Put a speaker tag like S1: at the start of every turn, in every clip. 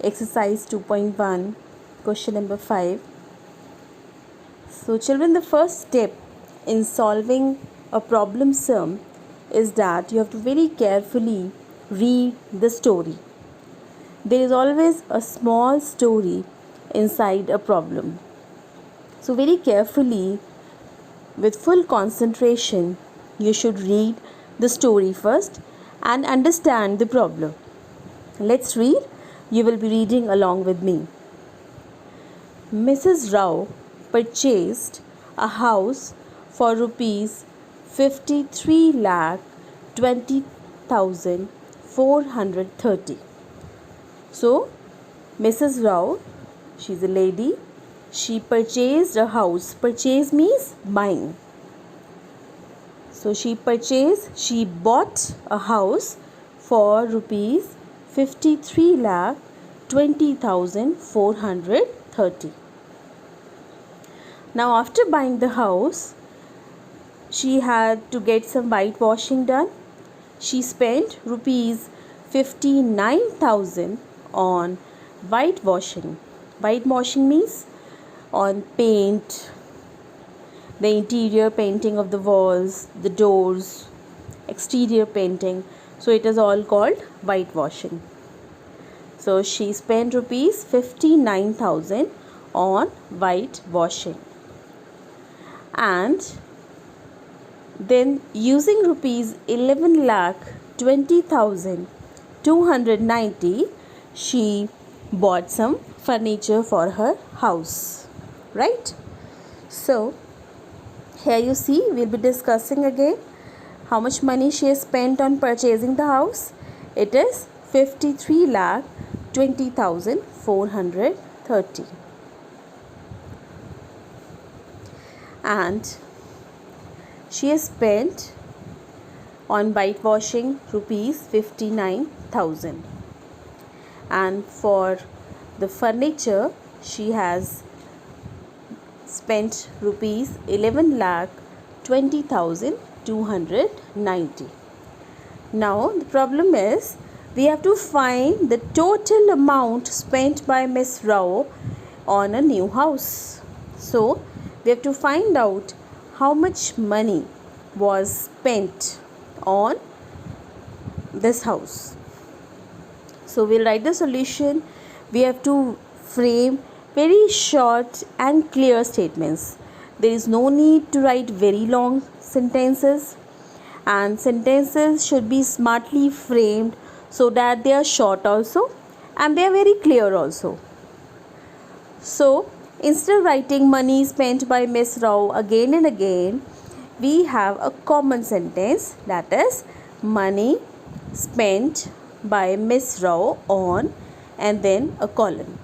S1: exercise 2.1, question number 5. So children, the first step in solving a problem sum is that you have to very carefully read the story. There is always a small story inside a problem. So very carefully, with full concentration, you should read the story first and understand the problem. Let's read. You will be reading along with me. Mrs. Rao purchased a house for rupees 53,20,430. So, Mrs. Rao, she's a lady, she purchased a house. Purchase means buying. So, she bought a house for rupees 53,20,430. Now, after buying the house, she had to get some whitewashing done. She spent rupees 59,000 on whitewashing. Whitewashing means on paint, the interior painting of the walls, the doors, exterior painting. So it is all called whitewashing. So she spent rupees 59,000 on whitewashing. And then using rupees 11,20,290, she bought some furniture for her house, right? So here you see, we'll be discussing again how much money she has spent on purchasing the house. It is 53,20,430. And she has spent on whitewashing rupees 59,000. And for the furniture, she has spent rupees 11,20,290. Now the problem is, we have to find the total amount spent by Miss Rao on a new house. So we have to find out how much money was spent on this house. So we'll write the solution. We have to frame very short and clear statements. There is no need to write very long sentences, and sentences should be smartly framed so that they are short also and they are very clear also. So instead of writing money spent by Miss Rao again and again, we have a common sentence, that is money spent by Miss Rao on, and then a colon.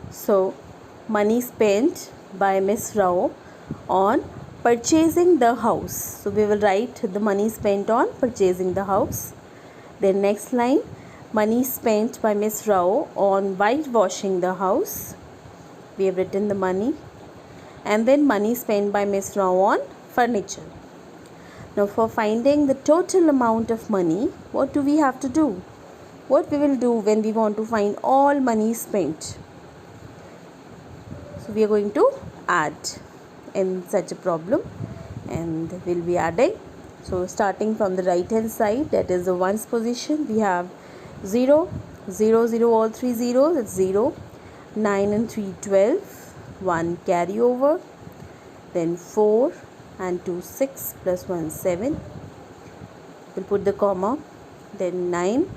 S1: So money spent by Miss Rao on purchasing the house. So we will write the money spent on purchasing the house. Then next line, money spent by Miss Rao on whitewashing the house. We have written the money. And then money spent by Miss Rao on furniture. Now for finding the total amount of money, what do we have to do? What we will do when we want to find all money spent? So we are going to add in such a problem, and we'll be adding. So starting from the right hand side, that is the ones position, we have 0, 0, 0, all three zeros, it's 0, 9 and 3, 12, 1 carry over, then 4 and 2, 6, plus 1, 7, we'll put the comma, then 9,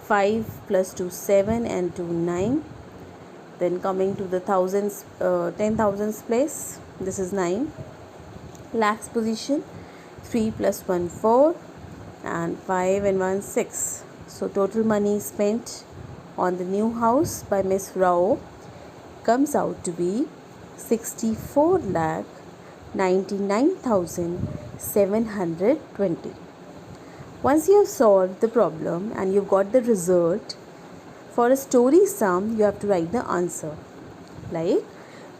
S1: 5 plus 2, 7 and 2, 9, then coming to the thousands, 10,000s place, this is 9, lakhs position, 3 plus 1, 4, and 5 and 1, 6. So total money spent on the new house by Miss Rao comes out to be 64,99,720. Once you have solved the problem and you've got the result, for a story sum you have to write the answer. Like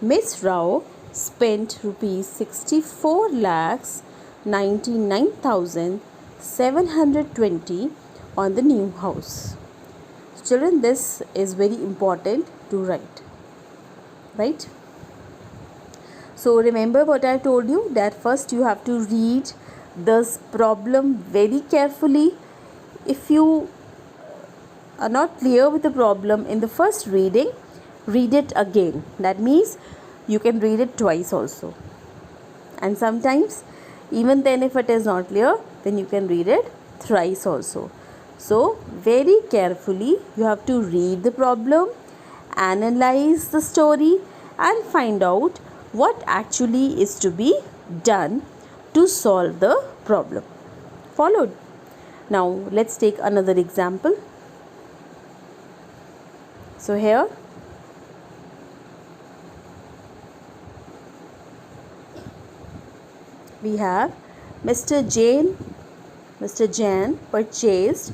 S1: Miss Rao spent rupees 64 lakhs 99,720 on the new house. Children, this is very important to write, right? So remember what I told you, that first you have to read this problem very carefully. If you are not clear with the problem in the first reading, read it again. That means you can read it twice also, and sometimes even then if it is not clear, then you can read it thrice also. So very carefully you have to read the problem, analyze the story, and find out what actually is to be done to solve the problem. Followed? Now let's take another example. So here we have Mr. Jain purchased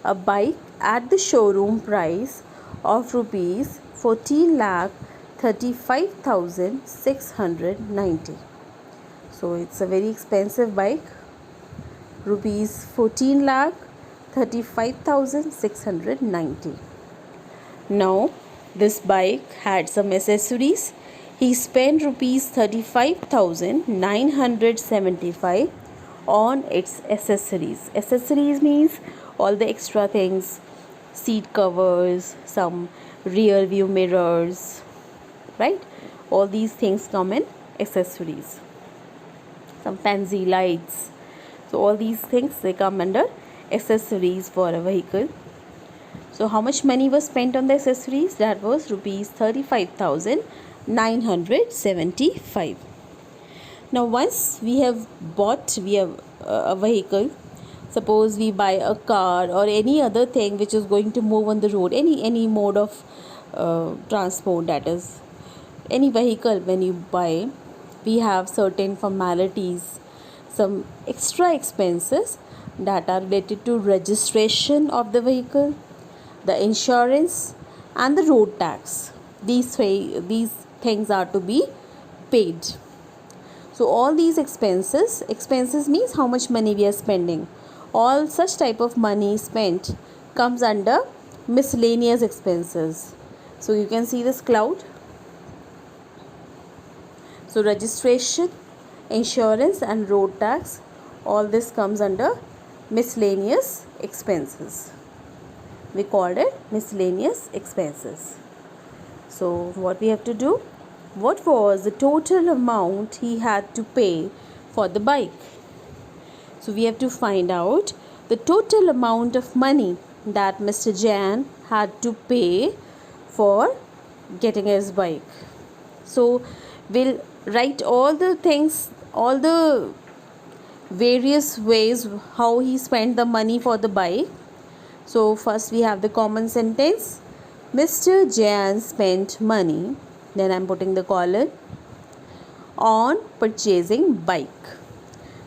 S1: a bike at the showroom price of rupees 14,35,690. So it's a very expensive bike, rupees 14,35,690. Now this bike had some accessories. He spent rupees 35,975 on its accessories. Accessories means all the extra things, seat covers, some rear view mirrors, right? All these things come in accessories. Some fancy lights. So all these things, they come under accessories for a vehicle. So how much money was spent on the accessories? That was rupees 35,975. Now once we have bought a vehicle, suppose we buy a car or any other thing which is going to move on the road, any mode of transport, that is any vehicle. When you buy, we have certain formalities, some extra expenses that are related to registration of the vehicle, the insurance, and the road tax. These things are to be paid. So all these expenses means how much money we are spending. All such type of money spent comes under miscellaneous expenses. So you can see this cloud. So registration, insurance, and road tax, all this comes under miscellaneous expenses. We called it miscellaneous expenses. So what we have to do? What was the total amount he had to pay for the bike? So we have to find out the total amount of money that Mr. Jain had to pay for getting his bike. So we'll write all the things, all the various ways how he spent the money for the bike. So first we have the common sentence. Mr. Jain spent money, then I'm putting the colon, on purchasing bike.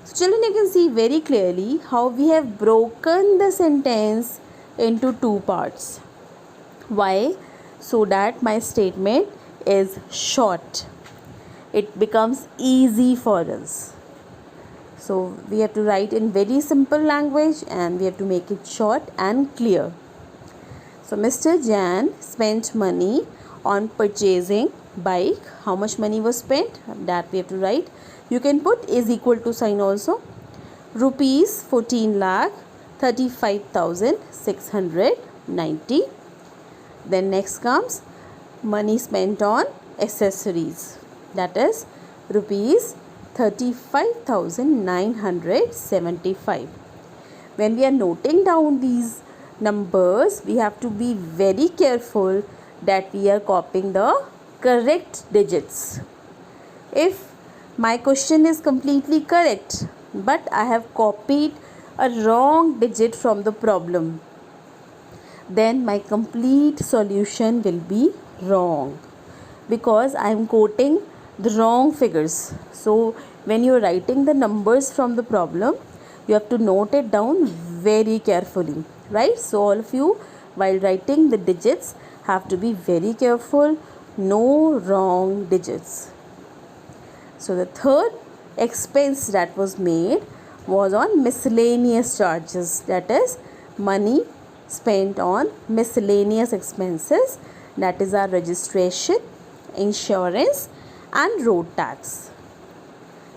S1: So children, you can see very clearly how we have broken the sentence into two parts. Why? So that my statement is short. It becomes easy for us. So we have to write in very simple language and we have to make it short and clear. So Mr. Jain spent money on purchasing bike. How much money was spent? That we have to write. You can put is equal to sign also. Rupees 14,35,690. Then next comes money spent on accessories. That is rupees 35,975. When we are noting down these numbers, we have to be very careful that we are copying the correct digits. If my question is completely correct, but I have copied a wrong digit from the problem, then my complete solution will be wrong, because I am quoting the wrong figures. So when you are writing the numbers from the problem, you have to note it down very carefully, right? So all of you, while writing the digits, have to be very careful. No wrong digits. So the third expense that was made was on miscellaneous charges, that is money spent on miscellaneous expenses, that is our registration, insurance and road tax,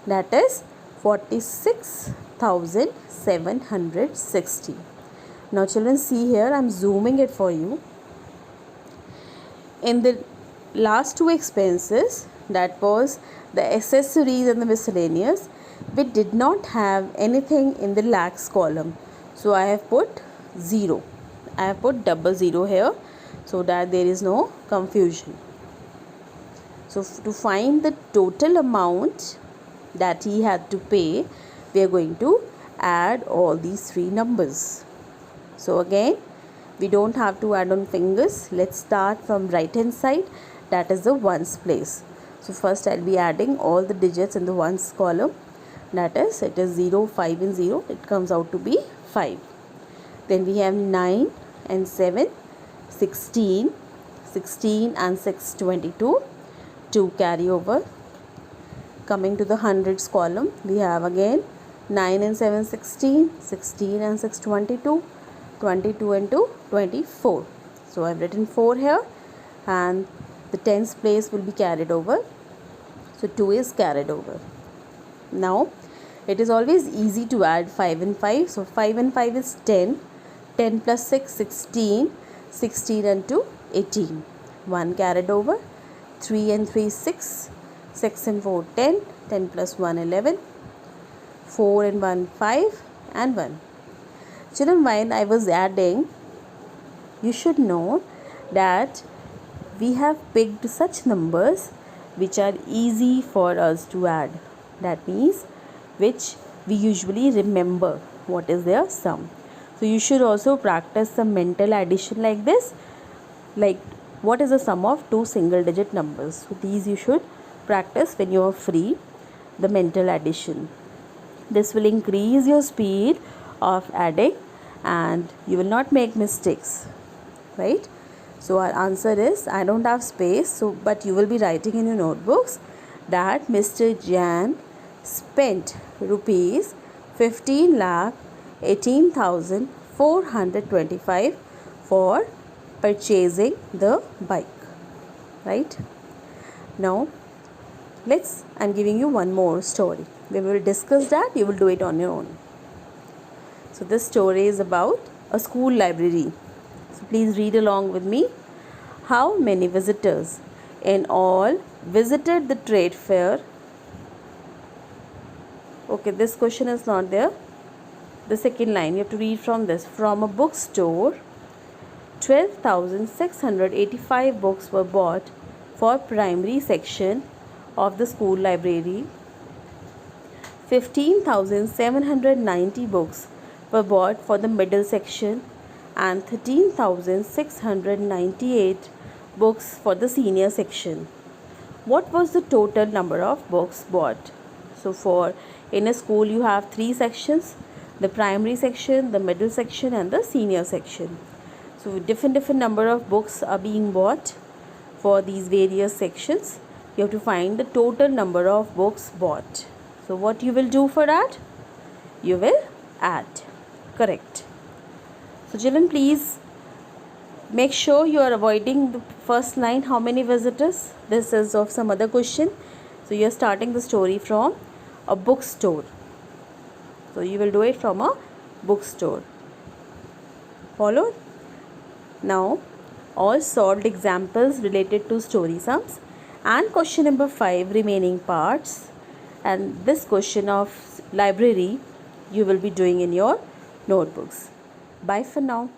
S1: that is 46,760. Now children, see here, I am zooming it for you. In the last two expenses, that was the accessories and the miscellaneous, we did not have anything in the lakhs column, so I have put 0. I have put 00 here so that there is no confusion. So to find the total amount that he had to pay, we are going to add all these three numbers. So again, we don't have to add on fingers. Let's start from right hand side, that is the ones place. So first I'll be adding all the digits in the ones column, that is, it is 0, 5 and 0, it comes out to be 5. Then we have 9 and 7, 16, 16 and 6, 22, 2 carry over. Coming to the hundreds column, we have again 9 and 7, 16, 16 and 6, 22, 22 and 2, 24. So I have written 4 here, and the tens place will be carried over. So 2 is carried over. Now it is always easy to add 5 and 5. So 5 and 5 is 10. 10 plus 6, 16. 16 and 2, 18. 1 carried over. 3 and 3, 6. 6 and 4, 10. 10 plus 1, 11. 4 and 1, 5 and 1. Children, while I was adding, you should know that we have picked such numbers which are easy for us to add. That means which we usually remember what is their sum. So you should also practice some mental addition like this, like what is the sum of two single digit numbers. So these you should practice when you are free, the mental addition. This will increase your speed of adding and you will not make mistakes, right? So our answer is, I don't have space, so but you will be writing in your notebooks that Mr. Jan spent rupees 15,18,425 for purchasing the bike, right? Now I'm giving you one more story. We will discuss that, you will do it on your own. So this story is about a school library. So please read along with me. How many visitors in all visited the trade fair? Okay, this question is not there. The second line, you have to read from this. From a bookstore, 12,685 books were bought for primary section of the school library. 15,790 books were bought for the middle section and 13,698 books for the senior section. What was the total number of books bought? So in a school you have three sections, the primary section, the middle section and the senior section. So different number of books are being bought for these various sections. You have to find the total number of books bought. So what you will do for that? You will add. Correct. So children, please make sure you are avoiding the first line, how many visitors. This is of some other question. So you are starting the story from a bookstore. So you will do it from a bookstore. Follow? Now all solved examples related to story sums and question number 5 remaining parts, and this question of library you will be doing in your notebooks. Bye for now.